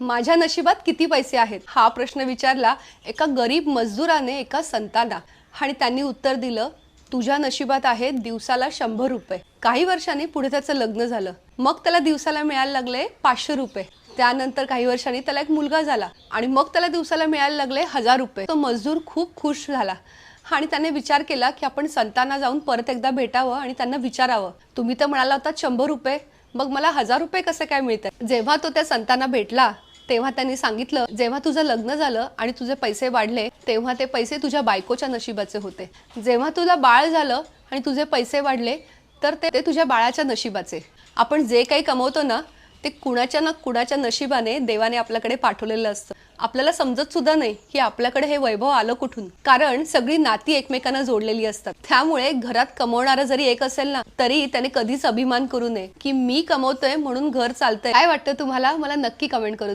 माझ्या नशिबात किती पैसे आहेत हा प्रश्न विचारला एका गरीब मजदुराने एका संतांना आणि त्यांनी उत्तर दिलं, तुझ्या नशिबात आहेत दिवसाला 100 रुपये. काही वर्षांनी पुढे त्याचं लग्न झालं. मग त्याला दिवसाला मिळायला लागले 500 रुपये. त्यानंतर काही वर्षांनी त्याला एक मुलगा झाला आणि मग त्याला दिवसाला मिळायला लागले 1000 रुपये. तो मजदूर खूप खुश झाला आणि त्याने विचार केला की आपण संतांना जाऊन परत एकदा भेटावं आणि त्यांना विचारावं, तुम्ही तर म्हणाला होता 100 रुपये, मग मला 1000 रुपये कसे काय मिळतात. जेव्हा तो त्या संतांना भेटला तेव्हा त्यांनी सांगितलं, जेव्हा तुझं लग्न झालं आणि तुझे पैसे वाढले तेव्हा ते पैसे तुझ्या बायकोच्या नशिबाचे होते. जेव्हा तुला बाळ झालं आणि तुझे पैसे वाढले तर ते तुझ्या बाळाच्या नशिबाचे. आपण जे काही कमवतो ना ते कुणाच्या ना कुणाच्या नशिबाने देवाने आपल्याकडे पाठवलेलं असतं. आपल्याला समजत सुद्धा नाही की आपल्याकडे हे वैभव आलं कुठून, कारण सगळी नाती एकमेकांना जोडलेली असतात. त्यामुळे घरात कमवणारा जरी एक असेल ना तरी त्याने कधीच अभिमान करू नये की मी कमवतोय म्हणून घर चालतंय. काय वाटतं तुम्हाला? मला नक्की कमेंट करून